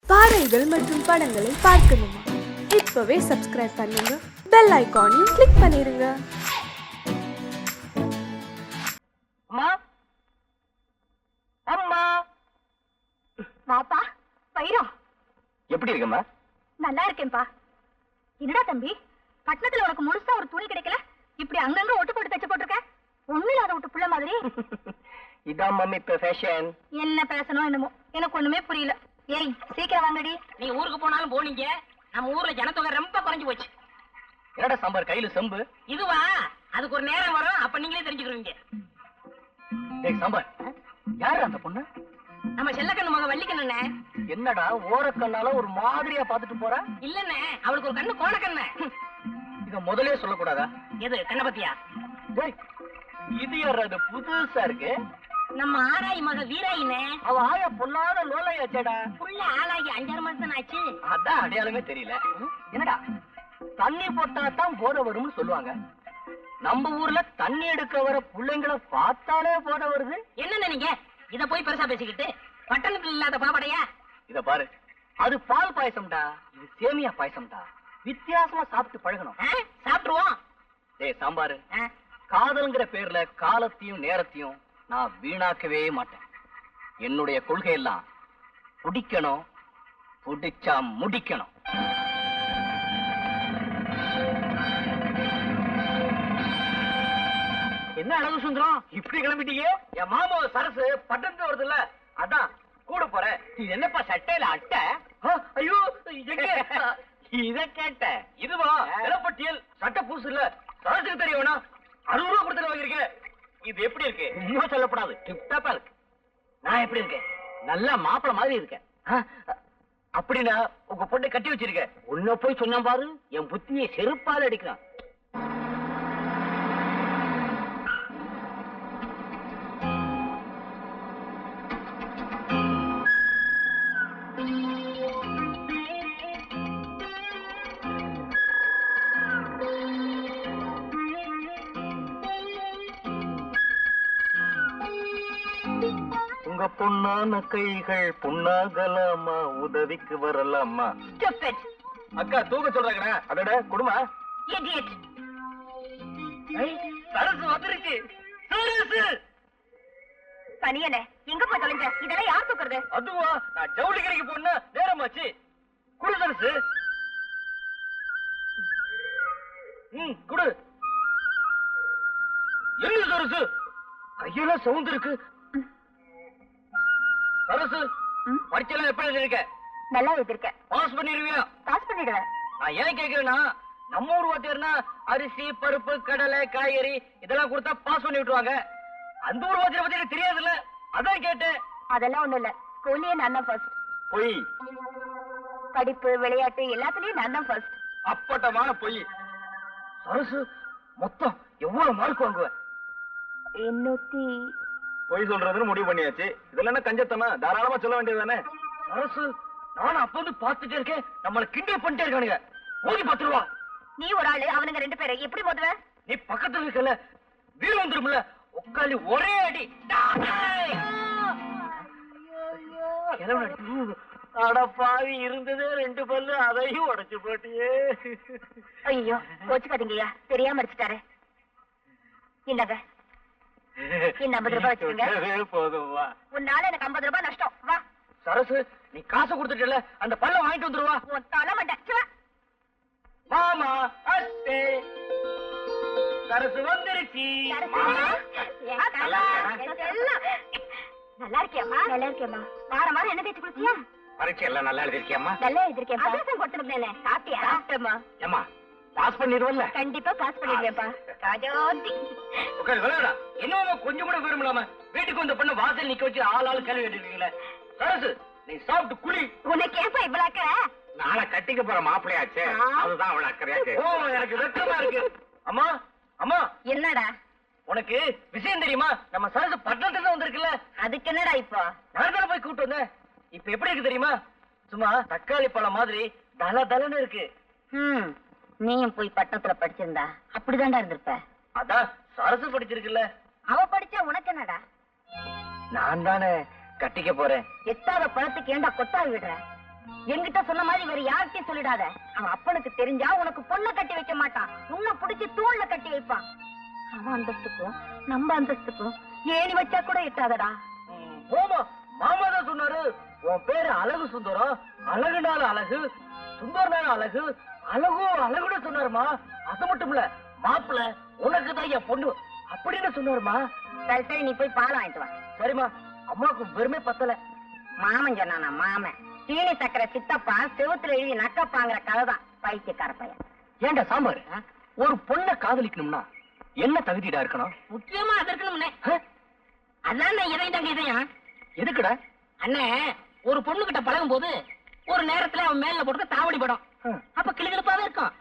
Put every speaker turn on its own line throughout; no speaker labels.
பாடல்கள் மற்றும் படங்களை பார்க்கணுமா? இப்பவே சப்ஸ்கிரைப் பண்ணுங்க, பெல் ஐகானையும் கிளிக் பண்ணிருங்க.
அம்மா அம்மா
வாப்பா வைரம்.
எப்படி இருக்கம்மா?
நல்லா இருக்கேன்பா. என்னடா தம்பி, பட்டணத்துல உனக்கு முழுசா ஒரு துணி கிடைக்கல, இப்படி அங்கங்க ஒட்டு போட்டு தச்சு போட்டிருக்க. ஒண்ணு இல்லாத விட்டு புள்ள மாதிரி.
இதான் மம்மி இப்ப ஃபேஷன்.
என்ன பேசணும் என்னமோ எனக்கு ஒண்ணுமே புரியல. ஏய் சீக்கிரம் வாங்கடி.
நீ ஊருக்கு போனாலும் போனீங்க, நம்ம ஊர்ல ஜனத்தொகை ரொம்ப குறைஞ்சு போச்சு.
என்னடா சாம்பார் கையில செம்பு?
இதுவா, அதுக்கு ஒரு நேரம் வரும், அப்ப நீங்களே தெரிஞ்சுக்கிறீங்க.
டேய் சாம்பார், யாரு அந்த பொண்ணு?
நம்ம செல்லக்கண்ணு மக வள்ளிக்கண்ணே.
என்னடா ஓரக்கண்ணால ஒரு மாதிரியா பாத்துட்டு போறா?
இல்லண்ணே, அவளுக்கு ஒரு கண்ணு கோணக்கண்ணு.
இத முதலே சொல்லக்கூடாதா?
எது கண்ண பத்தியா?
டேய், இது யாரு? அது புதுசா இருக்கு.
நம்ம ஆராய் மக வீராயினே.
அவ ஆயா பொல்லாத லோலையாச்சேடா.
புள்ள ஆளாகி 5-6 மாசம் ஆச்சு.
அதான் அடையாளமே தெரியல. என்னடா தண்ணி போட்டா தான் போத வரும்னு சொல்லுவாங்க. நம்ம ஊர்ல தண்ணி எடுக்க வர பிள்ளைங்களை பார்த்தாலே போத வருது.
என்னன்னு நீங்க இத போய் பெருசா பேசிக்கிட்டு, பட்டணத்துல இல்லாத பாவடையா?
இத பாரு, அது பால் பாயசம்டா, இது சேமியா பாயசம்டா. வித்தியாசமா சாப்பிட்டு பழகணும்.
சாப்பிட்டுருவோம்.
டேய் சாம்பாரு, காதல்ங்கிற பேர்ல காலத்தையும் நேரத்தையும் நான் வீணாக்கவே மாட்டேன். என்னுடைய கொள்கை எல்லாம் பிடிக்கணும், பிடிச்சா முடிக்கணும். என்ன அழகு சுந்தரம், இப்படி கிளம்பிட்டீங்க? என் மாமா சரசு பட்டணத்துல வருது இல்ல, அதான் கூட போறேன். இது என்னப்பா சட்டையில அட்டை? ஐயோ இத கேட்டேன். இதுவா நிலப்பட்டியல் சட்டை பூசு இல்ல, சரசுக்கு தெரிய வேணா. 60 ரூபா கொடுத்து வாங்கிருக்கேன். இது எப்படி இருக்கு? இன்னும் சொல்லப்படாது, டிப்டாப்பா இருக்கு. நான் எப்படி இருக்கேன்? நல்ல மாப்பிள மாதிரி இருக்கேன். அப்படின்னா உங்க பொண்ணை கட்டி வச்சிருக்க. உன்ன போய் சொன்னா பாரு, என் புத்தியை செருப்பால அடிக்கிறான். உங்க பொண்ணான கைகள் பொண்ணாகலாமா, உதவிக்கு வரலாமா? அக்கா தூக்க சொல்றாங்க. அதோட குடுமா சரசு வந்துருச்சு.
தனியனே எங்க போய் தொலைஞ்ச? இதெல்லாம் யார் தூக்குறது?
அதுவா, நான் ஜவுளி கடைக்கு போனா நேரமாச்சு. குடு சரசு. குடு. என்ன சரசு, கையெல்லாம் சவுந்து இருக்கு. சரசு, பரீட்சைலாம் எப்படி எழுதிருக்க?
நல்லா எழுதிருக்க.
பாஸ் பண்ணிடுவியா?
பாஸ் பண்ணிடுவேன்.
நான் ஏன் கேக்குறேன்னா, நம்ம ஊர் வாத்தியார்னா அரிசி பருப்பு கடலை காய்கறி இதெல்லாம் கொடுத்தா பாஸ் பண்ணி விட்டுருவாங்க. அந்த ஊர் வாத்தியார் பத்தி எனக்கு தெரியாதுல்ல, அதான் கேட்டேன்.
அதெல்லாம் ஒண்ணும் இல்ல, ஸ்கூல்லயே நான் தான் ஃபர்ஸ்ட்.
பொய்.
படிப்பு விளையாட்டு எல்லாத்துலயும் நான் தான் ஃபர்ஸ்ட்.
அப்பட்டமான பொய். சரசு, மொத்தம் எவ்வளவு மார்க் வாங்குவ?
800.
பொய் சொல்றதுன்னு முடிவு பண்ணியாச்சு. இதுல என்ன கஞ்சத்தமா, தாராளமா சொல்ல வேண்டியதுதானே. சரசு, நானும் அப்ப வந்து பாத்துட்டே இருக்கேன், நம்மள கிண்டல் பண்ணிட்டே இருக்கானுங்க. ஓடி 10 ரூபா.
நீ ஒரு ஆளு, அவனுங்க 2 பேரை எப்படி மோதுவ?
நீ பக்கத்துல இருக்கல, வீடு வந்துரும்ல, உட்காந்து ஒரே அடி. அட பாவி, இருந்ததே 2 பல்லு, அதையும் உடைச்சு போட்டியே.
ஐயோ கோச்சுக்காதீங்கய்யா, தெரியாம அடிச்சுட்டாரு. இந்தாங்க, இந்த 50 ரூபாய் வச்சுக்கோங்க.
போதும் வா.
உன்னால எனக்கு 50 ரூபாய் நஷ்டம். வா
சரசு, நீ காசு கொடுத்துட்டல, அந்த பல்ல வாங்கிட்டு வந்துருவா.
உன் தலை மண்டை.
மாமா அத்தே சரசு வந்துருச்சு.
நல்லா இருக்கியம்மா? நல்லா இருக்கேம்மா. வாரம் வாரம் என்ன தேய்ச்சி குளிச்சியா?
பரீட்சை எல்லாம் நல்லா எழுதிருக்கியம்மா?
நல்லா எழுதிருக்கேன். அதான் கொடுத்துருந்தேனே, சாப்பிட்டியா? சாப்பிட்டேம்மா.
ஏம்மா, பாஸ் பண்ணிடுவல்ல?
கண்டிப்பா பாஸ் பண்ணிடுவேன்ப்பா. ராஜோதி
உட்காரு விளையாடா. என்னமா கொஞ்சம் கூட விரும்பலாம வீட்டுக்கு வந்த பொண்ணு வாசல் நிக்க வச்சு ஆள் கேள்வி கேட்டுருக்கீங்களே. சரசு, நீ சாப்பிட்டு குளி.
உனக்கு ஏப்பா இவ்வளவு அக்கறை?
நாளை கட்டிக்க போற மாப்பிளையாச்சே, அதுதான் அவளை அக்கறையாச்சு. ஓ, எனக்கு வெக்கமா இருக்கு. அம்மா அம்மா,
என்னடா
உனக்கு விஷயம் தெரியுமா? நம்ம சரசு பட்டணத்துல வந்திருக்குல்ல.
அதுக்கு என்னடா இப்போ?
நான் தானே போய் கூப்பிட்டு வந்தேன். இப்ப எப்படி இருக்கு தெரியுமா? சும்மா தக்காளி பழம் மாதிரி தல தலன்னு இருக்கு.
நீயும் போய் பட்டணத்துல படிச்சிருந்தா அப்படிதான்டா இருந்திருப்ப.
அதான் சரசு படிச்சிருக்குல்ல.
அவ படிச்சா உனக்கு என்னடா?
நான் தானே கட்டிக்க போறேன்.
எட்டாத பழத்துக்கு ஏண்டா கொத்தாவி விடுற? என்கிட்ட சொன்ன மாதிரி வேற யார்கிட்டயும் சொல்லிடாத. அவன் அப்பனுக்கு தெரிஞ்சா உனக்கு பொண்ணை கட்டி வைக்க மாட்டான், உன்னை புடிச்சு தூண்ல கட்டி வைப்பான். அவன் அந்தஸ்துக்கும் நம்ம அந்தஸ்துக்கும் ஏணி வச்சா கூட எட்டாதடா.
போமா, மாமா தான் சொன்னாரு, உன் பேரு அழகு சுந்தரம், அழகுனால அழகு, சுந்தரனால அழகு, அழகோ அழகுன்னு சொன்னாருமா. அது மட்டும் இல்ல, மாப்பிள்ள உனக்கு தான் என் பொண்ணு அப்படின்னு சொன்னாருமா.
சரி சரி, நீ போய் பால் வாங்கிட்டு வா.
சரிம்மா, அம்மாவுக்கு வெறுமே பத்தல.
மாமன் சொன்னானா? மாமன் சீனி சக்கரை சித்தப்பா செவுத்துல எழுதி நக்கப்பாங்கிற கதைதான், பைத்தியக்கார பையன்.
ஏண்டா சாம்பார், ஒரு பொண்ணை காதலிக்கணும்னா என்ன தகுதிடா இருக்கணும்?
முக்கியமா அது இருக்கணும்னே. அதான் இதயம் தாங்க இதயம்.
எதுக்குடா?
அண்ணே, ஒரு பொண்ணு கிட்ட பழகும் போது ஒரு நேரத்துல அவன் மேல போட்டு தாவடி படும், அப்ப கிளுகிழுப்பாவே இருக்கும்.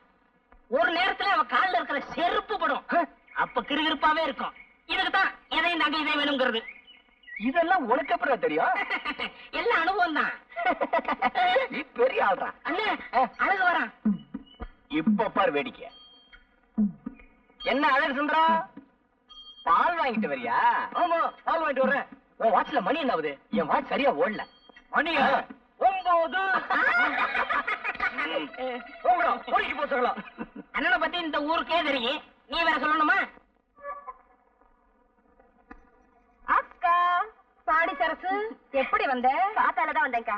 ஒரு நேரத்துல அவன் கால்ல இருக்கிற செருப்பு படும், அப்ப கிறுகிறுப்பாவே இருக்கும். இதுக்குதான் எதையும் தாங்க இதயம் வேணுங்கிறது.
இதெல்லாம் உனக்கு அப்புறம் தெரியும்?
எல்லாம் அனுபவம் தான்.
நீ பெரிய ஆள்றா.
அண்ணே, அழகு வரான்.
இப்ப பார் வேடிக்கை. என்ன அழகு சுந்தரா, பால் வாங்கிட்டு வரியா? ஆமா, பால் வாங்கிட்டு வரேன். உன் வாட்ச்ல மணி என்ன ஆகுது? என் வாட்ச் சரியா ஓடல. மணியா 9. பொறிக்கு போசலாம்.
அண்ணனை பத்தி இந்த ஊருக்கே தெரியும், நீ வேற சொல்லணுமா?
அக்கா பாடி சரசு, எப்படி வந்த? காத்தாலதான் வந்தேன்க்கா.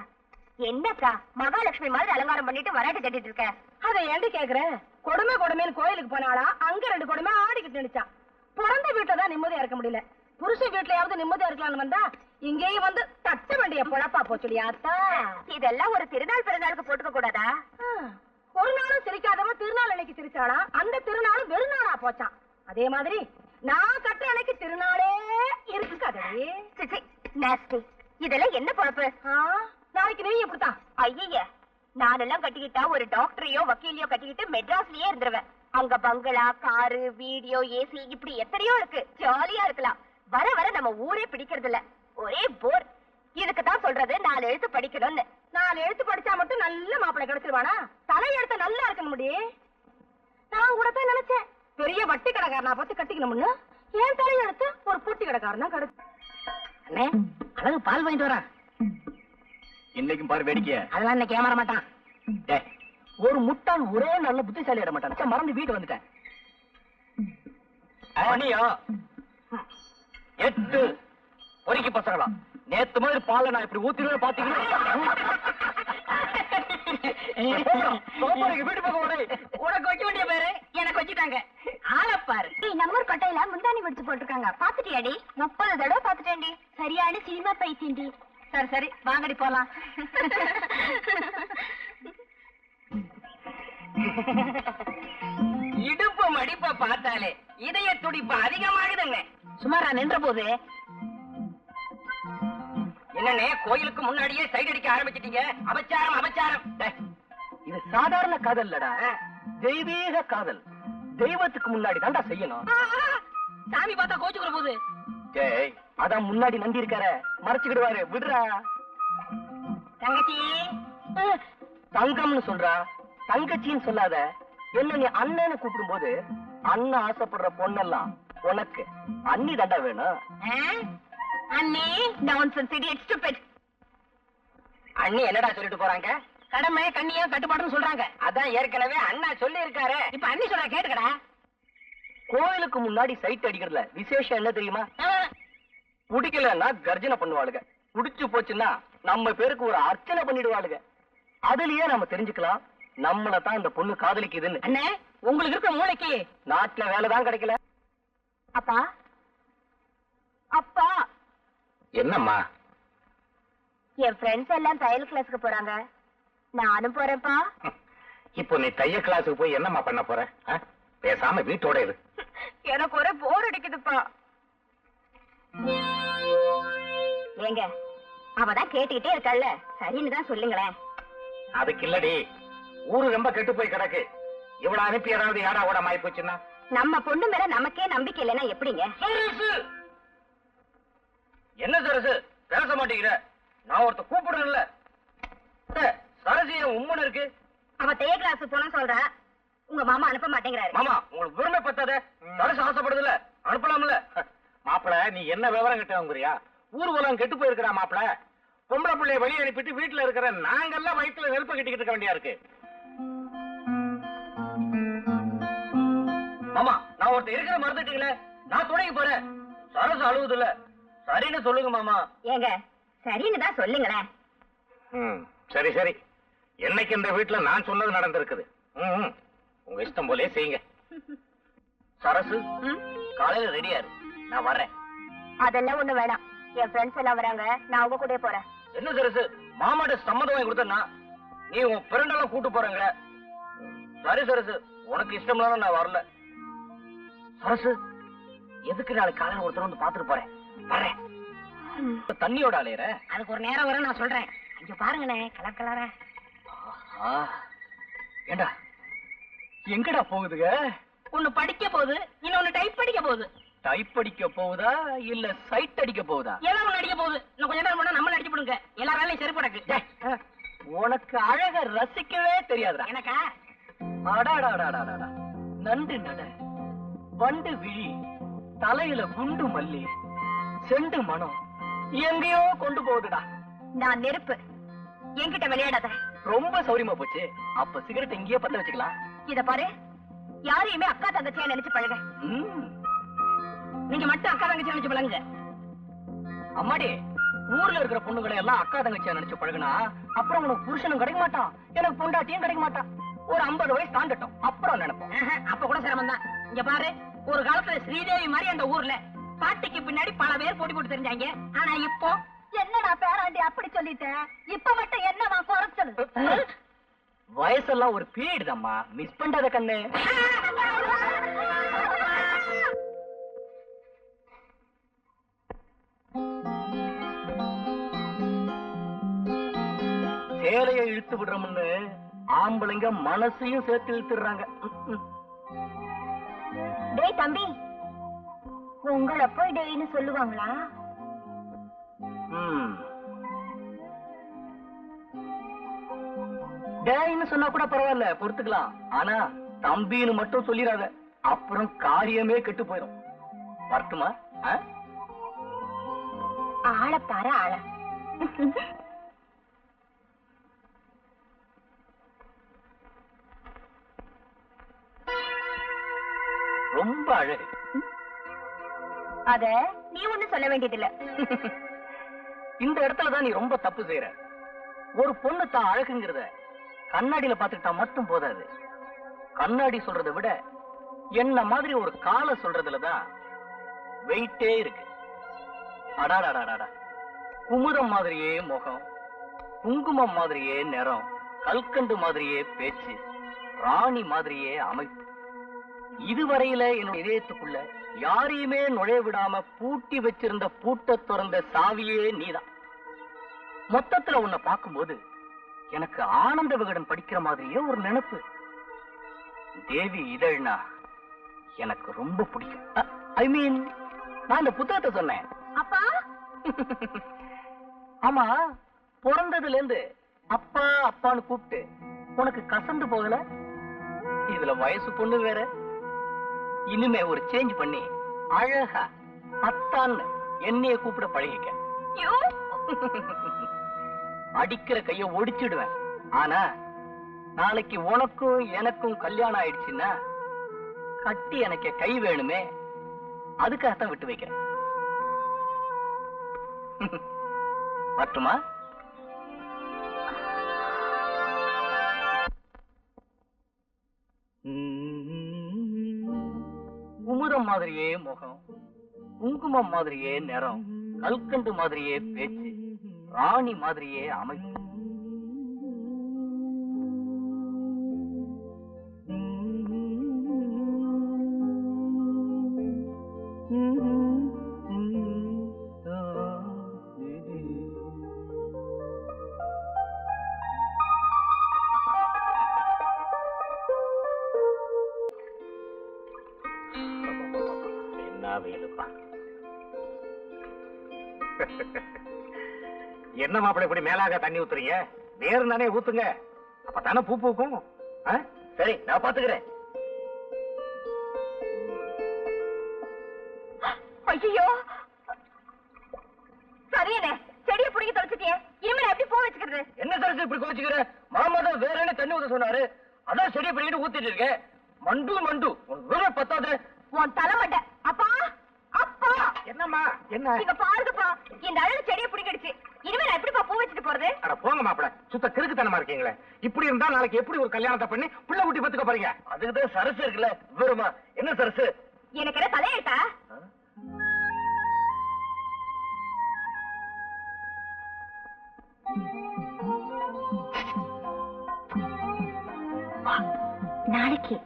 என்னக்கா மகாலட்சுமி மாதிரி அலங்காரம் பண்ணிட்டு வராட்டி கட்டிட்டு இருக்க? அதை ஏண்டி கேக்குற? கொடுமை கொடுமைன்னு கோயிலுக்கு போனாளா, அங்க 2 கொடுமை ஆடிக்கிட்டு நினைச்சான். பிறந்த வீட்டுல தான் நிம்மதியா இருக்க முடியல, புருஷ வீட்லயாவது நிம்மதியா இருக்கலாம்னு வந்தா இங்கேயும் வந்து தட்ட வேண்டிய பொழப்பா போச்சுடியாத்தா. இதெல்லாம் ஒரு திருநாள் பிறநாளுக்கு போட்டுக்க கூடாதா? ஒரு நாளும் சிரிக்காதவன் திருநாள் அன்னைக்கு சிரிச்சானா, அந்த திருநாளும் வெறுநாளா போச்சான். அதே மாதிரி நான் கட்டுற அன்னைக்கு திருநாளே இருக்காதே. இதெல்லாம் என்ன பொழப்பு? நாளைக்கு நீ எப்படித்தான்? ஐய, நானெல்லாம் கட்டிக்கிட்டா ஒரு டாக்டரையோ வக்கீலையோ கட்டிக்கிட்டு மெட்ராஸ்லயே இருந்துருவேன். அங்க பங்களா, காரு, வீடியோ, ஏசி, இப்படி எத்தனையோ இருக்கு, ஜாலியா இருக்கலாம். வர வர நம்ம ஊரே பிடிக்கிறது இல்ல, ஒரே போர். இதுக்கு தான் சொல்றது 4 எழுத்து படிக்கணும்னு. 4 எழுத்து படிச்சா மட்டும் நல்ல மாப்பிள்ளை கிடைச்சிருவானா? தலை எழுத்து நல்லா இருக்கணும் முடி. நான் கூட தான் நினைச்சேன் பெரிய வட்டி கடைக்காரனா பார்த்து கட்டிக்கணும்னு. ஏன் தலை எழுத்து ஒரு பூட்டி கடைக்காரனா கிடைச்சு.
அண்ணே, அழகு பால் வாங்கிட்டு வரான்.
இன்னைக்கும் பாரு வேடிக்கைய.
அதெல்லாம் இன்னைக்கு ஏமாற மாட்டான்.
ஒரு முட்டாள் ஒரே நல்ல புத்திசாலி ஆட மாட்டான். மறந்து வீட்டு வந்துட்டேன். மணியா 8. பொறிக்கு பசங்களாம், நேத்து மாதிரி பாலை நான் இப்படி ஊத்திடுவேன் பாத்தீங்கன்னா. வீட்டு பக்கம்
உனக்கு வைக்க வேண்டிய பேரு எனக்கு வச்சுட்டாங்க. ஆளப்பாரு.
நம்பர் கொட்டையில முந்தானி படிச்சு போட்டிருக்காங்க, பாத்துட்டியாடி? 30 தடவை பாத்துட்டேன்டி. சரியான சினிமா பைத்தியண்டி. சரி சரி, வாங்கடி போலாம்.
இடுப்பு மடிப்ப பார்த்தாலே இதய துடிப்பு அதிகமாகுதுங்க. சுமாரா நின்ற போது என்னன்னே, கோயிலுக்கு முன்னாடியே சைடு அடிக்க ஆரம்பிச்சிட்டீங்க. அபச்சாரம் அபச்சாரம்.
இது சாதாரண காதல் இல்லடா, தெய்வீக காதல். தெய்வத்துக்கு முன்னாடி தான்டா செய்யணும்.
சாமி பார்த்தா கோச்சுக்கிற போது.
ஜெய், அதான் முன்னாடி நந்தி இருக்கார, மறைச்சுக்கிடுவாரு, விடுறா.
தங்கச்சி,
தங்கம்னு சொல்றா, தங்கச்சின்னு சொல்லாத. என்ன நீ அண்ணன்னு கூப்பிடும் போது அண்ணன் ஆசைப்படுற பொண்ணெல்லாம் உனக்கு அண்ணி தாண்டா வேணும்.
அண்ணி
நான்சென்ஸ், இடியட், ஸ்டூபிட்.
அண்ணி என்னடா சொல்லிட்டு போறாங்க?
கடமை கண்ணியா கட்டுப்பாடுன்னு சொல்றாங்க.
அதான் ஏற்கனவே அண்ணா சொல்லி இருக்காரு.
இப்ப அண்ணி சொல்ற கேட்டுக்கடா.
கோயிலுக்கு முன்னாடி சைட் அடிக்கிறதுல விசேஷம் என்ன தெரியுமா? பிடிக்கலன்னா கர்ஜனை பண்ணுவாளுங்க, புடிச்சு போச்சுன்னா நம்ம பேருக்கு ஒரு அர்ச்சனை பண்ணிடுவாளுங்க. அதுலயே நம்ம தெரிஞ்சுக்கலாம் நம்மள தான் இந்த பொண்ணு காதலிக்குதுன்னு.
அண்ணே, உங்களுக்கு இருக்க மூளைக்கு
நாட்டுல வேலைதான் கிடைக்கல.
அப்பா அப்பா,
என்னம்மா?
என் ஃப்ரெண்ட்ஸ் எல்லாம் தையல் கிளாஸுக்கு போறாங்க, நானும் போறேன்ப்பா.
இப்போ நீ தைய கிளாஸுக்கு போய் என்னம்மா பண்ண போற? பேசாம வீட்டோட இரு.
எனக்கு ஒரே போர் அடிக்குதுப்பா. ஏங்க, அவதான் கேட்டுக்கிட்டே இருக்காள்ல, சரின்னு தான் சொல்லுங்களேன்.
அதுக்கு இல்லடி, ஊரு ரொம்ப கெட்டு போய் கிடக்கு. இவ்வளவு அனுப்பி யாராவது யாரா ஓட மாறி போச்சுன்னா?
நம்ம பொண்ணு மேல நமக்கே நம்பிக்கை இல்லைன்னா எப்படிங்க?
என்ன சரசு பேச மாட்டேங்கிற? நான் ஒருத்த கூப்பிடுறேன்ல. சரசு உம்மன் இருக்கு.
அவ தைய கிளாஸ் போனா சொல்றா, உங்க மாமா அனுப்ப மாட்டேங்கிறாரு.
மாமா, உங்களுக்கு விரும்ப பத்தாத? சரசு ஆசைப்படுதுல, அனுப்பலாம்ல. மாப்பிள, நீ என்ன விவரம் கிட்டவங்கிறியா? ஊர் உலகம் கெட்டு போயிருக்கிறா மாப்பிள. பொம்பளை பிள்ளைய வெளியே அனுப்பிட்டு வீட்டுல இருக்கிற நாங்கெல்லாம் வயிற்றுல நெருப்பு கட்டிக்கிட்டு இருக்க வேண்டியா இருக்கு. மாமா, நான் ஒருத்தர் இருக்கிற மறந்துட்டீங்களே, நான் துணைக்கு போறேன். சரசு அழுவுது இல்ல, சரின்னு சொல்லுங்க மாமா.
ஏங்க சரின்னு தான் சொல்லுங்களேன்.
சரி சரி, என்னைக்கு இந்த வீட்டுல நான் சொன்னது நடந்திருக்குது. உங்க இஷ்டம் போலே செய்யுங்க. சரசு, காலையில ரெடியா இரு, நான் வர்றேன்.
அதெல்லாம் ஒண்ணு வேணாம், என் ஃப்ரெண்ட்ஸ் எல்லாம் வராங்க, நான் அவங்க கூட போறேன்.
என்ன சரசு, மாமாட்ட சம்மதம் வாங்கி கொடுத்தா நீ உன் ஃப்ரெண்டெல்லாம் கூட்டு போறேங்க. சரி சரசு, உனக்கு இஷ்டம்லாம் நான் வரல. சரசு, எதுக்கு நாளைக்கு காலையில ஒருத்தர் வந்து பாத்துட்டு போறேன், வரேன். தண்ணியோட அலையற,
அதுக்கு ஒரு நேரம் வரும், நான் சொல்றேன். இங்க பாருங்கண்ணே, கலர் கலரா.
ஏண்டா எங்கடா போகுதுங்க?
ஒண்ணு படிக்க போகுது, இன்னொன்னு டைப் படிக்க போகுது.
டைப் அடிக்க போகுதா இல்ல சைட் அடிக்க போகுதா?
ஏதோ ஒண்ணு அடிக்க போகுது. இன்னும் கொஞ்ச நேரம் போனா நம்ம அடிச்சு போடுங்க, எல்லா வேலையும் சரி படக்கு.
உனக்கு அழக ரசிக்கவே தெரியாதுடா.
எனக்கா?
அடாடாடாடாடா, நண்டு நட, வண்டு விழி, தலையில குண்டு மல்லி, செண்டு மனம் எங்கேயோ கொண்டு போகுதுடா.
நான் நெருப்பு, என்கிட்ட விளையாடாத.
ரொம்ப சௌரியமா போச்சு. அப்ப சிகரெட் இங்கேயே பத்த வச்சுக்கலாம்.
இத பாரு, யாரையுமே அக்கா தங்கச்சியா நினைச்சு பழக.
நீங்க மட்டும் அக்கா தங்கச்சி நினைச்சு பழங்க.
அம்மாடி, ஊர்ல இருக்கிற பொண்ணுகளை எல்லாம் அக்கா தங்கச்சியா நினைச்சு பழகுனா அப்புறம் உனக்கு புருஷனும் கிடைக்க மாட்டான், எனக்கு பொண்டாட்டியும் கிடைக்க மாட்டான். ஒரு 50 வயசு தாண்டட்டும், அப்புறம் நினைப்போம்.
அப்ப கூட சிரமம் தான். இங்க பாரு, ஒரு காலத்துல ஸ்ரீதேவி மாதிரி அந்த ஊர்ல பாட்டிக்கு பின்னாடி பல பேர் போட்டி போட்டு தெரிஞ்சாங்க. ஆனா இப்போ
என்னடா பேராண்டி அப்படி சொல்லிட்டேன், இப்ப மட்டும் என்னவா குறைச்சது?
வயசெல்லாம் ஒரு பீரியட் தான்மா, மிஸ் பண்றத கண்ணு. சேலையை இழுத்து விடுறோம்னு ஆம்பளைங்க மனசையும் சேர்த்து இழுத்துறாங்க.
டேய் தம்பி, உங்களை போய் டேய்னு சொல்லுவாங்களா?
டேய்னு சொன்னா கூட பரவாயில்ல, பொறுத்துக்கலாம். ஆனா தம்பின்னு மட்டும் சொல்லிடாத, அப்புறம் காரியமே கெட்டு போயிடும். வரட்டுமா?
ஆளப்பாரு ஆள.
ரொம்ப அழகு.
அத நீ ஒண்ணும் சொல்ல வேண்டியதில்ல.
இந்த இடத்துலதான் நீ ரொம்ப தப்பு செய்யற. ஒரு பொண்ணு தான் அழகுங்கிறத கண்ணாடியில பாத்துக்கிட்டா மட்டும் போதாது. கண்ணாடி சொல்றதை விட என்ன மாதிரி ஒரு காலை சொல்றதுலதான் வெயிட்டே இருக்கு. அடாடாடாடா, குமுதம் மாதிரியே முகம், குங்குமம் மாதிரியே நிறம், கல்கண்டு மாதிரியே பேச்சு, ராணி மாதிரியே அமைப்பு. இதுவரையில என்னோட இதயத்துக்குள்ள யாரையுமே நுழைய விடாம பூட்டி வச்சிருந்த பூட்ட திறந்த சாவியே நீதான். மொத்தத்துல உன்னை பார்க்கும்போது எனக்கு ஆனந்த விகடன் படிக்கிற மாதிரியே ஒரு நினைப்பு. தேவி இதழ்னா எனக்கு ரொம்ப பிடிக்கும். ஐ மீன், நான் இந்த புத்தகத்தை சொன்னேன்.
அப்பா,
ஆமா, பிறந்ததுல இருந்து அப்பா அப்பான்னு கூப்பிட்டு உனக்கு கசந்து போகல? இதுல வயசு பொண்ணு வேற. இனிமே ஒரு சேஞ்ச் பண்ணி அழகா அத்தான்னு என்னைய கூப்பிட பழகிக்க. அடிக்கிற கைய ஒடிச்சிடுவேன். ஆனா நாளைக்கு உனக்கும் எனக்கும் கல்யாணம் ஆயிடுச்சுன்னா கட்டி எனக்கு கை வேணுமே, அதுக்காகத்தான் விட்டு வைக்கிறேன். மட்டுமா? குமுதம் மாதிரியே முகம், குங்குமம் மாதிரியே நிறம், கல்கண்டு மாதிரியே பேச்சு, ராணி மாதிரியே அமைப்பு. என்ன மாப்பிள்ளை இப்படி மேலாக தண்ணி ஊத்துறீங்க? வேறு நானே ஊத்துங்க, அப்பதானே பூ பூக்கும். சரி, நான் பாத்துக்கிறேன்.
ஐயோ, சரியனே, செடியை பிடிக்க தொலைச்சிட்டியே, இனிமேல் எப்படி பூ வச்சுக்கிறது?
என்ன சரசு இப்படி கோச்சுக்கிற? மாமா தான் வேற என்ன தண்ணி ஊத்த சொன்னாரு, அதான் செடியை பிடிக்கிட்டு ஊத்திட்டு இருக்கேன். மண்டு மண்டு உனக்கு வேற பத்தாது.
உன் தலைமட்டை. அப்பா அப்பா
என்னம்மா என்ன?
இங்க பாருங்கப்பா, இந்த அழகு செடியை பிடிக்கிடுச்சு. இனிமே நான் எப்படிப்பா பூ வச்சுட்டு போறது?
அட போங்க மாப்பிள, சுத்த கிறுக்குத்தனமா இருக்கீங்களே. இப்படி இருந்தா நாளைக்கு எப்படி ஒரு கல்யாணத்தை பண்ணி புள்ள குட்டி பத்துக்க போறீங்க? அதுக்குதான் சரசு இருக்குல்ல. விவரமா என்ன சரசு?
எனக்கு என்ன தலையெழுத்தா? நாளைக்கு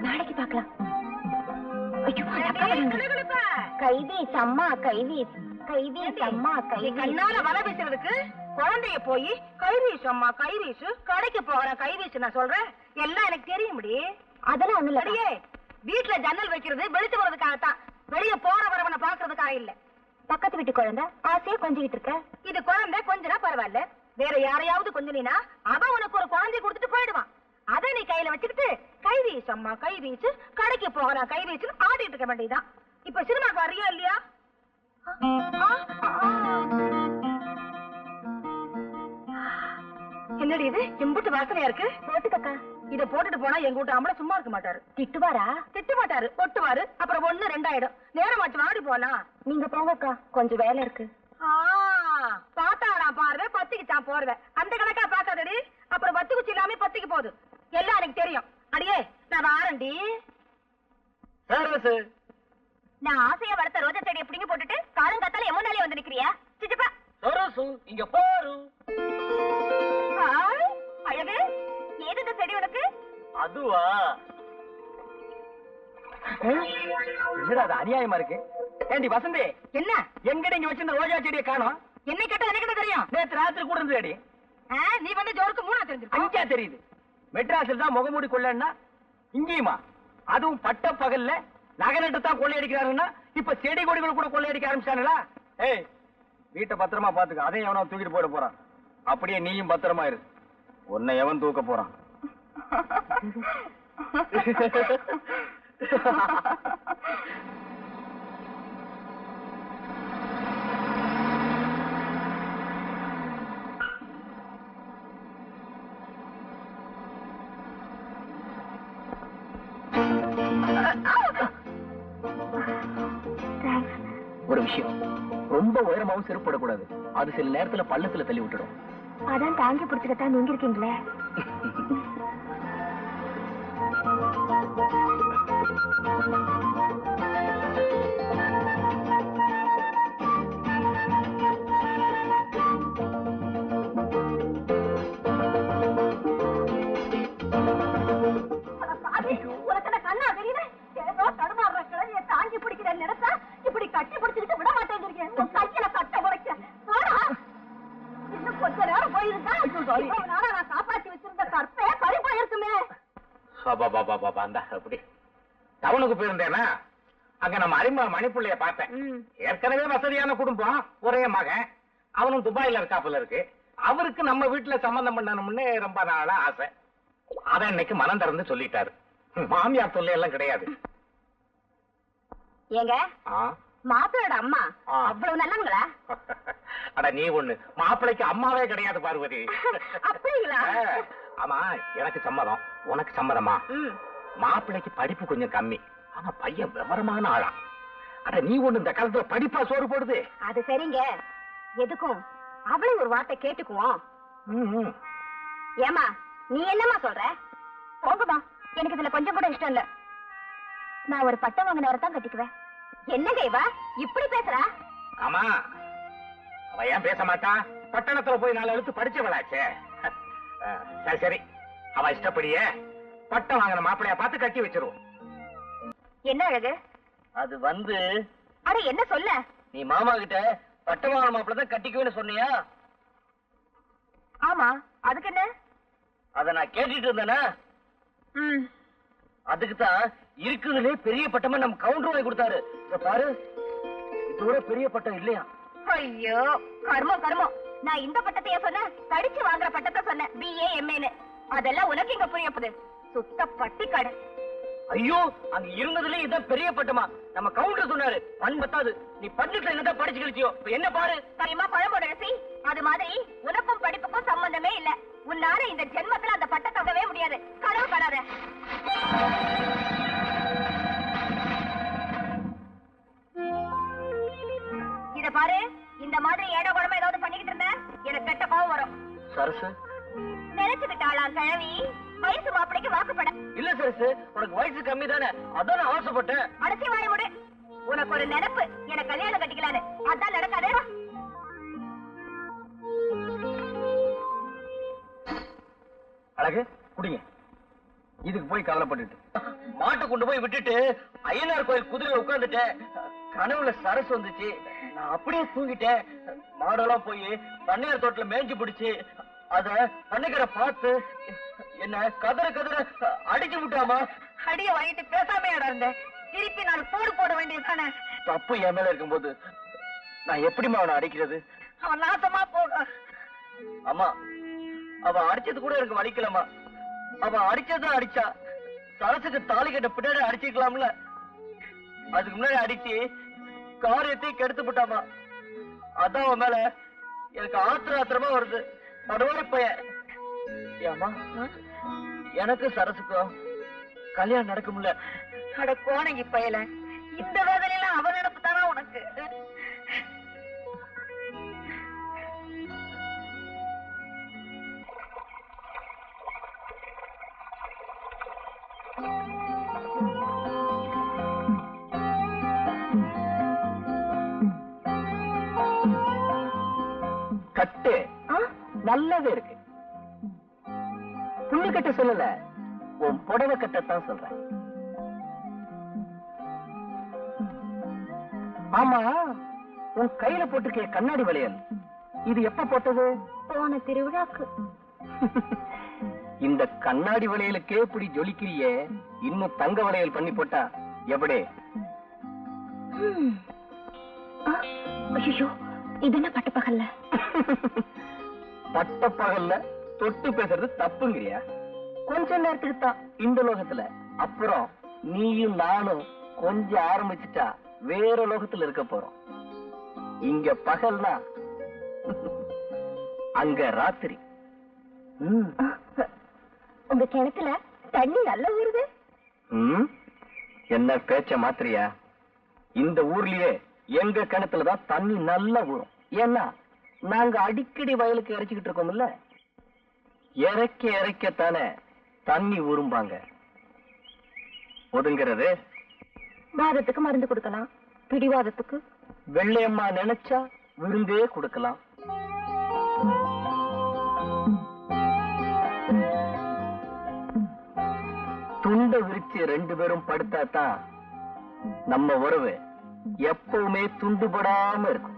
நாளைக்கு பார்க்கலாம். கைவீஸ் அம்மா, கைவீஸ் கைவீஸ் அம்மா, கை கண்ணால வலை வீசுறதுக்கு குழந்தைய போய் கைவீஸ் அம்மா கைவீசு, கடைக்கு போகிறேன் கைவீசு நான் சொல்றேன். எல்லாம் எனக்கு தெரியும்படி. அதெல்லாம் ஒண்ணு இல்லையே. வீட்டுல ஜன்னல் வைக்கிறது வெளிச்சு போறதுக்காகத்தான், வெளிய போற வரவனை பாக்குறதுக்காக இல்ல. பக்கத்து வீட்டு குழந்தை ஆசையா கொஞ்சிக்கிட்டு இருக்க. இது குழந்தை கொஞ்சனா பரவாயில்ல, வேற யாரையாவது கொஞ்சனா அவன் உனக்கு ஒரு குழந்தை கொடுத்துட்டு போயிடுவான். அதை நீ கையில வச்சுக்கிட்டு கைவீசு அம்மா கைவீசு, கடைக்கு போகிறான் கைவீசுன்னு ஆடிட்டு இருக்க வேண்டியதுதான். இப்ப சினிமாக்கு வர்றியா இல்லையா? என்னடி இது இம்புட்டு வாசனையா இருக்கு? போட்டுக்கா. இத போட்டுட்டு போனா எங்க வீட்டு ஆம்பளை சும்மா இருக்க மாட்டாரு. திட்டுவாரா? திட்ட மாட்டாரு, ஒட்டுவாரு. அப்புறம் 1 2 ஆயிடும். நேரமாச்சு வாடி போனா. நீங்க போங்கக்கா, கொஞ்சம் வேலை இருக்கு. பாத்தாடா பார்வை பத்திக்குச்சான் போறத, அந்த கணக்கா பாக்காதடி. அப்புறம் பத்து குச்சி இல்லாம பத்திக்கு போகுது. எல்லாம் எனக்கு தெரியும். அடியே நான் வாரண்டி.
சரசு,
நான் ஆசையா வளர்த்த ரோஜா செடியை பிடிங்க போட்டுட்டு காலங்காத்தால எம்மனாலே வந்து நிக்கிறியா? சிச்சப்பா
சரசு இங்க பாரு.
அழகு, ஏது இந்த செடி உனக்கு?
அதுவா? என்னடா அது அநியாயமா இருக்கு. ஏண்டி வசந்தி,
என்ன
எங்கட இங்க வச்சிருந்த ரோஜா செடியை காணோம்?
என்ன கேட்டா எனக்கு என்ன தெரியும்?
நேத்து ராத்திரி கூட இருந்தது.
நீ வந்து ஜோருக்கு 3 தெரிஞ்சிருக்க.
அஞ்சா தெரியுது. மெட்ராஸில் தான் முகமூடி கொள்ளன்னா இங்கேயுமா? அதுவும் பட்ட பகல்ல நகரட்டு தான் கொள்ளையடிக்கிறாருன்னா இப்ப செடி கொடிகள் கூட கொள்ளையடிக்க ஆரம்பிச்சானுங்களா? ஏய், வீட்டை பத்திரமா பாத்துக்க. அதையும் எவனோ தூக்கிட்டு போயிட போறான். அப்படியே நீயும் பத்திரமா இரு. உன்னை எவன் தூக்க போறான்? ஒரு விஷயம், ரொம்ப உயரமாவும் செருப்படக்கூடாது. அது சில நேரத்துல பள்ளத்துல தள்ளி விட்டுடும்.
அதான் தாங்கி பிடிச்சுக்கத்தான் நீங்க இருக்கீங்களே. உனக்கு கண்ணா தெரியல? ஏதோ தடுமாறுற கிழமையை தாங்கி பிடிக்கிற நினைச்சா இப்படி கட்டி பிடிச்சுக்கிட்டு விட மாட்டேங்கிறீங்க. கையில கட்ட முறைக்க இன்னும் கொஞ்ச நேரம் போயிருந்தா நான் காப்பாற்றி வச்சிருந்த கற்பே பறி போயிருக்குமே.
அப்படி டவுனுக்கு போயிருந்தேனா, அங்க நம்ம அரிமா மணிப்புள்ளைய பார்த்தேன். ஏற்கனவே வசதியான குடும்பம், ஒரே மகன். அவனும் துபாயில இருக்காப்புல இருக்கு. அவருக்கு நம்ம வீட்டுல சம்பந்தம் பண்ணணும்னு ரொம்ப நாளா ஆசை. அத இன்னைக்கு மனம் திறந்து சொல்லிட்டாரு. மாமியார் தொல்லை எல்லாம் கிடையாது.
ஏங்க மாப்பிளோட அம்மா அவ்வளவு நல்லவங்களா?
அட நீ ஒண்ணு, மாப்பிளைக்கு அம்மாவே கிடையாது பார்வதி.
அப்படிங்களா?
ஆமா, எனக்கு சம்மதம். உனக்கு சம்மதமா? மாப்பிளைக்கு படிப்பு கொஞ்சம் கம்மி, ஆனா பையன் விவரமான ஆளா. அட நீ ஒண்ணு, இந்த காலத்துல படிப்பா சோறு போடுது.
அது சரிங்க, எதுக்கும் அவளை ஒரு வார்த்தை கேட்டுக்குவோம். ஏமா நீ என்னமா சொல்ற? போங்கம்மா, எனக்கு இதுல கொஞ்சம் கூட இஷ்டம் இல்ல. நான் ஒரு பட்டம் வாங்கினவரை தான் கட்டிக்குவேன். என்னங்க இவ இப்படி பேசுறா?
ஆமா, அவ ஏன் பேச மாட்டா? பட்டணத்துல போய் 4 எழுத்து படிச்சவளாச்சே. சரி சரி, அவ இஷ்டப்படியே பட்டம் வாங்கின மாப்பிளைய பார்த்து கட்டி வச்சிருவோம்.
என்ன அழகு?
அது வந்து,
அட என்ன சொல்ல?
நீ மாமா கிட்ட பட்டம் வாங்கின மாப்பிள்ள தான் கட்டிக்குவேன்னு சொன்னியா?
ஆமா, அதுக்கு என்ன?
அத நான் கேட்டுட்டு இருந்தேனா? அதுக்கு தான் இருக்குதுலே பெரிய பட்டமா நம்ம கவுண்டர் வாங்கி கொடுத்தாரு. பாரு, இதோட பெரிய பட்டம் இல்லையா?
ஐயோ கர்மம் கர்மம். நான் இந்த பட்டத்தையே சொன்னேன், படிச்சு வாங்குற பட்டத்தை சொன்னேன், BA MA. அதெல்லாம் உனக்கு இங்க புரிய போகுது? சுத்த பட்டி கடை.
ஐயோ, அங்க இருந்ததுல இதான் பெரிய பட்டமா. நம்ம கவுண்டர் சொன்னாரு பண்பத்தாது, நீ பன்னெட்டுல என்னதான் படிச்சு கழிச்சியோ. இப்ப என்ன பாரு.
சரிமா பழமோட ரசி, அது மாதிரி உனக்கும் படிப்புக்கும் சம்பந்தமே இல்ல. உன்னால இந்த ஜென்மத்துல அந்த பட்டத்தை விடவே முடியாது. கனவு காணாத. இத பாரு, இந்த மாதிரி ஏடோ குடமா ஏதாவது பண்ணிக்கிட்டு இருந்த எனக்கு கெட்ட கோவம் வரும்.
சரசு
நினைச்சுக்கிட்டாளாம் கிழவி, வயசு மாப்பிளைக்கு வாக்குப்பட.
இல்ல சரசு, உனக்கு வயசு கம்மி தானே, அதான் நான் ஆசைப்பட்டேன்.
அடைச்சி வாய விடு. உனக்கு ஒரு நினைப்பு, எனக்கு கல்யாணம் கட்டிக்கலான்னு. அதான் நடக்காதே.
அழகு குடிங்க. இதுக்கு போய் கவலைப்பட்டுட்டு மாட்டை கொண்டு போய் விட்டுட்டு ஐயனார் கோயில் குதிரையில உட்கார்ந்துட்டேன். கனவுல சரசு வந்துச்சு. நான் அப்படியே தூங்கிட்டேன். மாடெல்லாம் போய் பண்ணையார் தோட்டல மேய்ஞ்சு பிடிச்சு அத பண்ணைக்கரை பார்த்து என்ன கதற கதற அடிச்சு விட்டாமா.
அடிய வாங்கிட்டு பேசாம இருந்த திருப்பி நான் போடு போட வேண்டியதானே.
தப்பு என் மேல இருக்கும்போது நான் எப்படிமா அவனை அடிக்கிறது?
அவன் நாசமா போக.
அம்மா, அவ அடிச்சது கூட எனக்கு வலிக்கலமா. அவ அடிச்சதான் அடிச்சா. சரசுக்கு தாலி கட்ட பின்னாடி அடிச்சுக்கலாம்ல. அதுக்கு முன்னாடி அடிச்சு காரியத்தை கெடுத்து விட்டாமா. அதான் அவன் மேல எனக்கு ஆத்திரமா வருது. படுவாரி பையன். ஏமா, எனக்கு சரசுக்கும் கல்யாணம் நடக்க முடியல.
அட கோணங்கி பயல, இந்த வேதனையில அவன் நினைப்பு தானா உனக்கு?
கட்டு நல்லாவே இருக்கு. புள்ளி கட்ட சொல்லல, உன் புடவை கட்டத்தான் சொல்றேன். ஆமா, உன் கையில போட்டிருக்க கண்ணாடி வளையல் இது எப்ப போட்டது?
போன திருவிழாக்கு.
இந்த கண்ணாடி வளையலுக்கே இப்படி ஜொலிக்கிறியே, இன்னும் தங்க வளையல் பண்ணி போட்டா எப்படி?
ஐயோ, இது என்ன பட்டப்பகல்ல?
பட்டப்பகல்ல தொட்டு பேசுறது தப்புங்கிறியா? கொஞ்ச நேரத்துக்கு தான் இந்த லோகத்துல. அப்புறம் நீயும் நானும் கொஞ்சம் ஆரம்பிச்சுட்டா வேற லோகத்துல இருக்க போறோம். இங்க பகல்னா அங்க ராத்திரி.
உங்க கிணத்துல தண்ணி நல்லா ஊறுது.
என்ன பேச்ச மாத்திரியா? இந்த ஊர்லயே எங்க கிணத்துலதான் தண்ணி நல்லா ஊறும். ஏன்னா நாங்க அடிக்கடி வயலுக்கு இறைச்சிக்கிட்டு இருக்கோம்ல. இறைக்க இறைக்கத்தானே தண்ணி ஊறும்பாங்க. ஒதுங்கிறது
வாதத்துக்கு மருந்து கொடுக்கலாம், பிடிவாதத்துக்கு
வெள்ளையம்மா நினைச்சா விருந்தே கொடுக்கலாம். துண்டை விரிச்சு ரெண்டு பேரும் படுத்தாதான் நம்ம உறவு எப்பவுமே துண்டுபடாம இருக்கும்.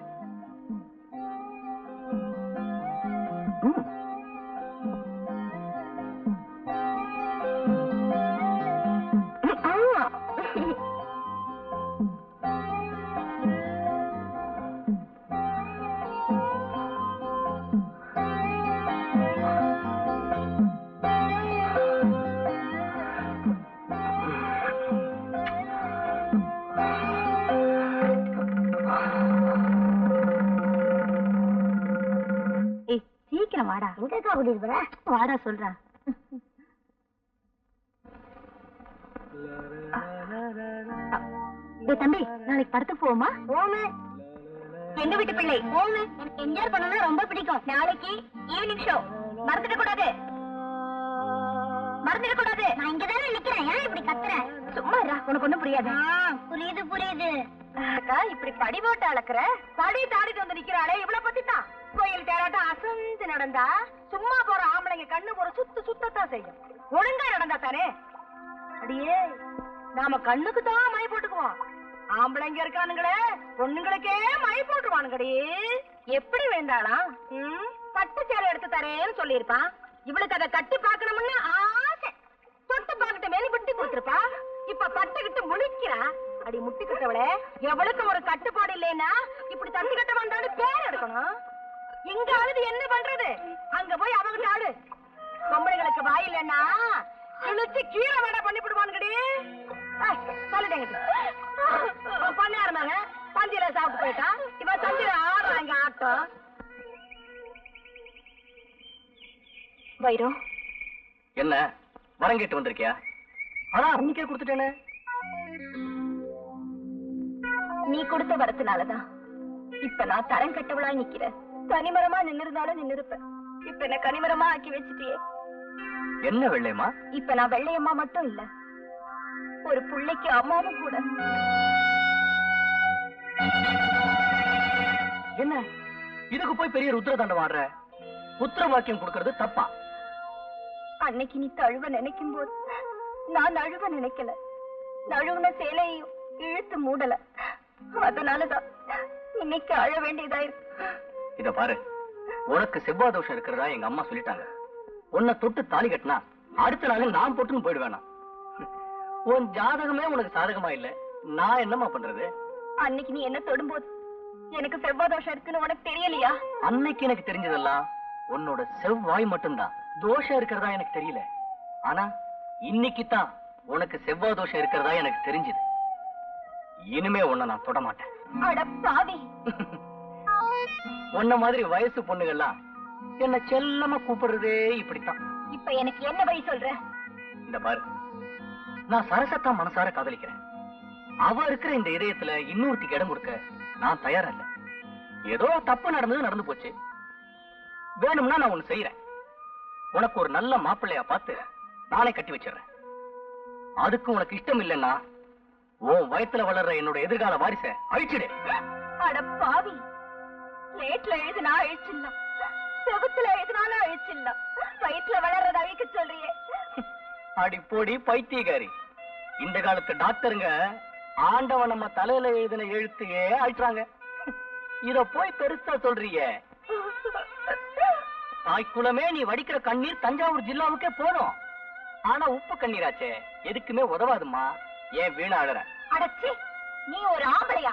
வாடா. எங்கக்கா கூட்டிட்டு போற? வாடா சொல்றேன். தம்பி, நாளைக்கு படத்துக்கு போவோமா? போமே. எங்க வீட்டு பிள்ளை போமே. எனக்கு என்ஜாய் பண்ணனா ரொம்ப பிடிக்கும். நாளைக்கு ஈவினிங் ஷோ. மறந்துட கூடாது. மறந்துட கூடாது. நான் இங்க தானே நிக்கிறேன். ஏன் இப்படி கத்துற? சும்மா இரு, உனக்கு ஒண்ணும் புரியாது. புரியுது புரியுது. அக்கா இப்படி படி போட்டு அளக்குற. படி தாடிட்டு வந்து நிக்கிறாளே, இவ்வளவு பத்தி தான். கோயில் தேராட்டம் அசந்து நடந்தா சும்மா போற ஆம்பளைங்க கண்ணு ஒரு சுத்தத்தான் செய்யும். ஒழுங்கா நடந்தா தானே. அடியே, நாம கண்ணுக்கு தான் மை போட்டுக்குவோம். ஆம்பளைங்க இருக்கானுங்களே, பொண்ணுங்களுக்கே மை போட்டுருவானுங்கடி. எப்படி வேண்டாளாம்? பட்டு சேலை எடுத்து தரேன்னு சொல்லியிருப்பான். இவளுக்கு அதை கட்டி பாக்கணும்னு ஆசை. தொட்டு பாக்கிட்ட மேல விட்டு கொடுத்துருப்பா. இப்ப பட்டுக்கிட்டு முழிக்கிறா. அடி முட்டிக்கிட்டவளே, எவளுக்கு ஒரு கட்டுப்பாடு இல்லைன்னா இப்படி தட்டு கட்ட வந்தாலும் பேர் எடுக்கணும். இங்க அழுது என்ன பண்றது? அங்க போய் அவங்க ஆளு. பொம்பளைங்களுக்கு வாய் இல்லைன்னா இழுச்சு கீழே வேணா பண்ணி விடுவானுங்கடி. சொல்லிட்டேங்க பண்ணி ஆரம்பிங்க. பந்தியில சாப்பிட்டு போயிட்டா இப்ப சந்தியில ஆடுறாங்க ஆட்டம். வைரம்
என்ன வரம் கேட்டு வந்திருக்கியா? அதான் அன்னைக்கே கொடுத்துட்டேனே.
நீ கொடுத்த வரத்தினாலதான் இப்ப நான் தரம் கட்டவளா நிக்கிறேன். தனிமரமா நின்னிருந்தாலும் நின்னிருப்பேன். இப்ப என்ன கனிமரமா ஆக்கி வச்சுட்டியே.
என்ன வெள்ளையம்மா?
இப்ப நான் வெள்ளையம்மா மட்டும் இல்ல, ஒரு புள்ளைக்கு அம்மாவும் கூட.
என்ன இதுக்கு போய் பெரிய ருத்ர தண்டம் ஆடுற? புத்திர வாக்கியம் கொடுக்கறது தப்பா?
அன்னைக்கு நீ தழுவ நினைக்கும் போது நான் நழுவ நினைக்கல. நழுவுன சேலையும் இழுத்து மூடல. அதனாலதான் இன்னைக்கு அழ வேண்டியதாயிருக்கு.
இத பாரு, உனக்கு செவ்வாய் தோஷம் இருக்கிறதா எங்க அம்மா சொல்லிட்டாங்க. உன்னை தொட்டு தாலி கட்டினா அடுத்த நாள் நான் போட்டுன்னு போயிடுவேனா? உன் ஜாதகமே உனக்கு சாதகமா இல்ல, நான் என்னமா பண்றது?
அன்னைக்கு நீ என்ன தொடும்போது எனக்கு செவ்வாய் தோஷம் இருக்குன்னு உனக்கு தெரியலையா?
அன்னைக்கு எனக்கு தெரிஞ்சதெல்லாம் உன்னோட செவ்வாய் மட்டும்தான். தோஷம் இருக்கிறதா எனக்கு தெரியல. ஆனா இன்னைக்கு தான் உனக்கு செவ்வாய் தோஷம் இருக்கிறதா எனக்கு தெரிஞ்சது. இனிமே உன்னை நான் தொட மாட்டேன்.
அட பாவி.
உன்ன மாதிரி வயசு பொண்ணுகள்லாம் என்ன செல்லமா கூப்பிடுறதே இப்படித்தான்.
இப்ப எனக்கு என்ன வழி சொல்ற?
இந்த பாரு, நான் சரசத்தா மனசார காதலிக்கிறேன். அவ இருக்கிற இந்த இதயத்துல இன்னொருத்திக்கு இடம் கொடுக்க நான் தயாரா இல்ல. ஏதோ தப்பு நடந்து போச்சு. வேணும்னா நான் ஒண்ணு செய்யறேன். உனக்கு ஒரு நல்ல மாப்பிள்ளையா பார்த்து நானே கட்டி வச்சிடறேன். அதுக்கு உனக்கு இஷ்டம் இல்லைன்னா உன் வயத்துல வளர்ற என்னோட எதிர்கால வாரிச அழிச்சிடு.
அட பாவி, லேட்ல எழுதுனா அழிச்சிடலாம், செவத்துல எழுதினாலும் அழிச்சிடலாம், வயிற்றுல வளர்றத அழிக்க சொல்றியே.
அடி போடி பைத்தியகாரி. இந்த காலத்து டாக்டருங்க ஆண்டவன் நம்ம தலையில எழுதின எழுத்தையே அழிச்சாங்க. இத போய் பெருசா சொல்றியே. தாய்க்குலமே நீ வடிக்கிற கண்ணீர் தஞ்சாவூர் ஜில்லாவுக்கே போதும். ஆனா உப்பு கண்ணீராச்சே எதுக்குமே உதவாதுமா. ஏன் வீணா அழற?
அடச்சி, நீ ஒரு ஆம்பளையா?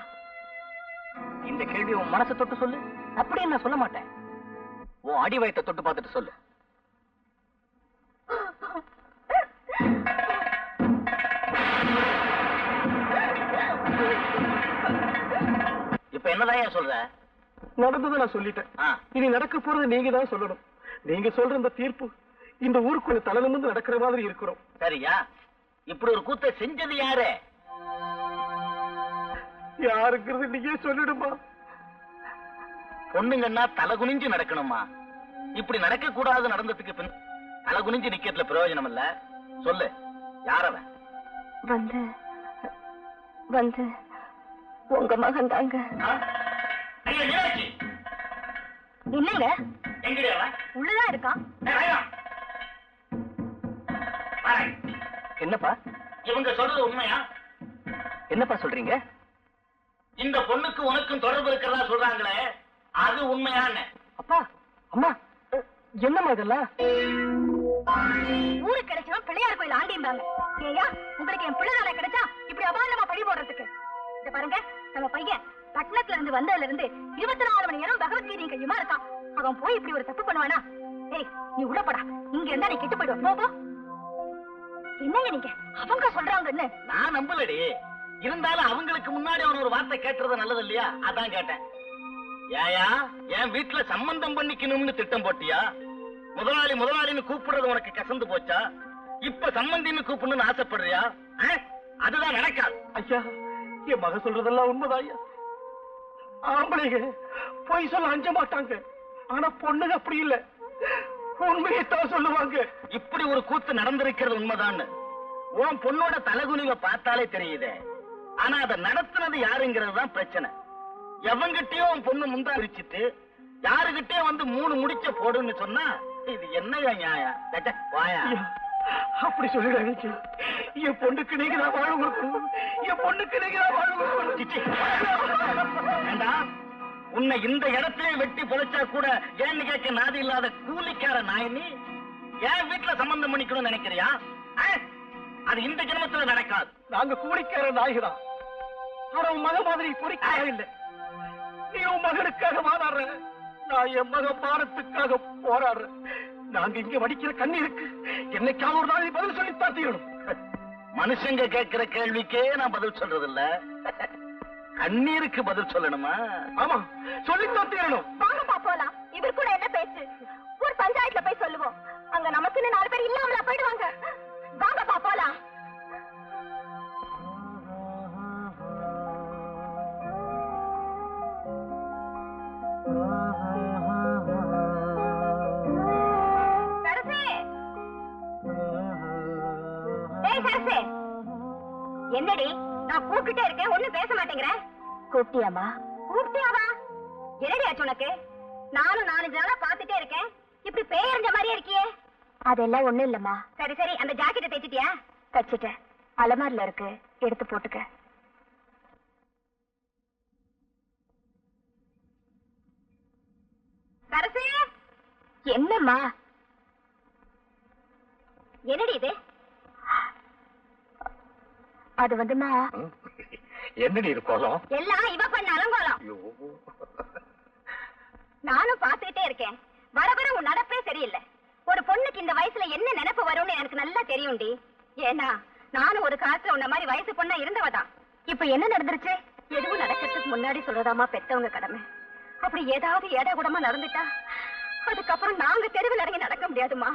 இந்த கேள்வி உன் மனசை தொட்டு சொல்லு. அப்படின்னு நான் சொல்ல மாட்டேன். உன் அடி வயத்தை தொட்டு பார்த்துட்டு சொல்லு. இப்ப என்னதான் சொல்ற?
நடந்ததை நான் சொல்லிட்டேன். இனி நடக்க போறது நீங்க தான் சொல்லணும். நீங்க சொல்ற இந்த தீர்ப்பு இந்த ஊருக்குள்ள தலை நிமிர்ந்து நடக்கிற மாதிரி இருக்கிறோம்.
சரியா? இப்படி ஒரு கூத்தை செஞ்சது யாரு?
யாருங்கிறது நீங்க சொல்லிடுமா?
பொண்ணுங்கன்னா தலை குனிஞ்சு நடக்கணுமா? இப்படி நடக்க கூடாது. நடந்ததுக்கு பின் தலை குனிஞ்சு நிக்கிறதுல பிரயோஜனம் இல்ல. சொல்லு, யாரவன்?
வந்து வந்து உங்க மகன் தாங்க. என்னங்க உள்ளதான் இருக்கான்.
என்னப்பா
இவங்க சொல்றது உண்மையா?
என்னப்பா சொல்றீங்க?
இந்த பொண்ணுக்கு உனக்கும் தொடர்பு இருக்கிறதா சொல்றாங்களே, அது உண்மையான?
அப்பா அம்மா என்னம்மா இதெல்லாம்?
ஊருக்கு கிடைச்சவன் பிள்ளையார் கோயில் ஆண்டிருந்தாங்க. ஏயா, உங்களுக்கு என் பிள்ளைதான கிடைச்சா இப்படி அபாண்டமா பழி போடுறதுக்கு? இத பாருங்க, நம்ம பையன் பட்டணத்துல இருந்து வந்ததுல இருந்து 24 மணி நேரம் பகவத்கீதையும் கையுமா இருக்கான். அவன் போய் இப்படி ஒரு தப்பு பண்ணுவானா? ஏய், நீ உள்ள போடா. இங்க இருந்தா நீ கெட்டு போயிடுவ. போ. என்னங்க நீங்க அவங்க சொல்றாங்கன்னு?
நான் நம்பலடி. இருந்தாலும் அவங்களுக்கு முன்னாடி அவன் ஒரு வார்த்தை கேட்டுறது நல்லது இல்லையா? அதான் கேட்டேன். ஏயா, என் வீட்டுல சம்பந்தம் பண்ணிக்கணும்னு திட்டம் போட்டியா? முதலாளின்னு கூப்பிடுறது உனக்கு கசந்து போச்சா? இப்ப சம்பந்தின்னு கூப்பிடணும்னு ஆசைப்படுறியா? அதுதான் நடக்காது.
ஐயா, என் மக சொல்றதெல்லாம் உண்மைதான் ஐயா. ஆம்பளைங்க பொய் சொல்ல அஞ்ச மாட்டாங்க. ஆனா பொண்ணுங்க அப்படி இல்ல, உண்மையைத்தான் சொல்லுவாங்க.
இப்படி ஒரு கூத்து நடந்திருக்கிறது உண்மைதான். உன் பொண்ணோட தலகுனிவை பார்த்தாலே தெரியுதே. ஆனா அதை நடத்துனது யாருங்கிறது தான் பிரச்சனை. எவங்கிட்டயும் உன் பொண்ணு முந்தா விரிச்சிட்டு யாருகிட்டே வந்து 3 முடிச்ச போடுன்னு சொன்னா இது என்னையா நியாயம்? வாயா,
அப்படி சொல்லிடாங்க. என் பொண்ணுக்கு நீங்க தான் வாழ கொடுக்கணும். என் பொண்ணுக்கு நீங்க தான் வாழ
வேண்டாம். உன்னை இந்த இடத்திலே வெட்டி பொழைச்சா கூட ஏன்னு கேட்க நாதி இல்லாத கூலிக்கார நாய் நீ என் வீட்டுல சம்பந்தம் பண்ணிக்கணும்னு நினைக்கிறியா? அது இந்த ஜென்மத்துல நடக்காது.
நாங்க கூலிக்கார நாய்தான். ஆனா உன் மக மாதிரி பொறிக்காக இல்ல. நீ உன் மகனுக்காக வாதாடுற, நான் என் மக மானத்துக்காக போராடுறேன். நாங்க இங்க வடிக்கிற கண்ணீருக்கு என்னைக்காவது ஒரு நாள் பதில் சொல்லித்தான் தீரணும்.
மனுஷங்க கேட்கிற கேள்விக்கே நான் பதில் சொல்றது இல்ல, கண்ணீருக்கு பதில் சொல்லணுமா?
ஆமா, சொல்லித்தான் தீரணும்.
வாங்கப்பா போலாம். இவர் கூட என்ன பேச்சு? ஒரு பஞ்சாயத்துல போய் சொல்லுவோம். அங்க நமக்குன்னு 4 பேர் இல்லாமல போயிடுவாங்க. வாங்கப்பா போலாம். சரசே, என்னடி நான் கூப்பிட்டுட்டே இருக்கேன், ஒண்ணும் பேச மாட்டேங்கிற. கூப்பிட்டியாமா? கூப்பிட்டியாவா? என்னடி ஆச்சு உனக்கு? நானும் 4 நாளா பாத்துட்டே இருக்கேன், இப்படி பேயறிஞ்ச மாதிரியே இருக்கியே. அதெல்லாம் ஒண்ணும் இல்லம்மா. சரி சரி, அந்த ஜாக்கெட்டை தைச்சிட்டியா? தச்சிட்டேன், அலமாரில இருக்கு, எடுத்து போட்டுக்க. சரசே, என்னம்மா? என்னடி இது? அது வந்துமா,
என்னடி இருக்கோம்?
எல்லாம் இவ பண்ண அலங்கோலம். நானும் பாத்துக்கிட்டே இருக்கேன், வர வர உன் நடப்பே சரியில்லை. ஒரு பொண்ணுக்கு இந்த வயசுல என்ன நினைப்பு வரும்னு எனக்கு நல்லா தெரியும்டி. ஏன்னா நானும் ஒரு காலத்துல உன்ன மாதிரி வயசு பொண்ணா இருந்தவதான். இப்ப என்ன நடந்துருச்சு? எதுவும் நடக்கிறதுக்கு முன்னாடி சொல்றதாமா பெத்தவங்க கடமை. அப்படி ஏதாவது ஏடா கூடமா நடந்துட்டா அதுக்கப்புறம் நாங்க தெருவில் இறங்கி நடக்க முடியாதுமா.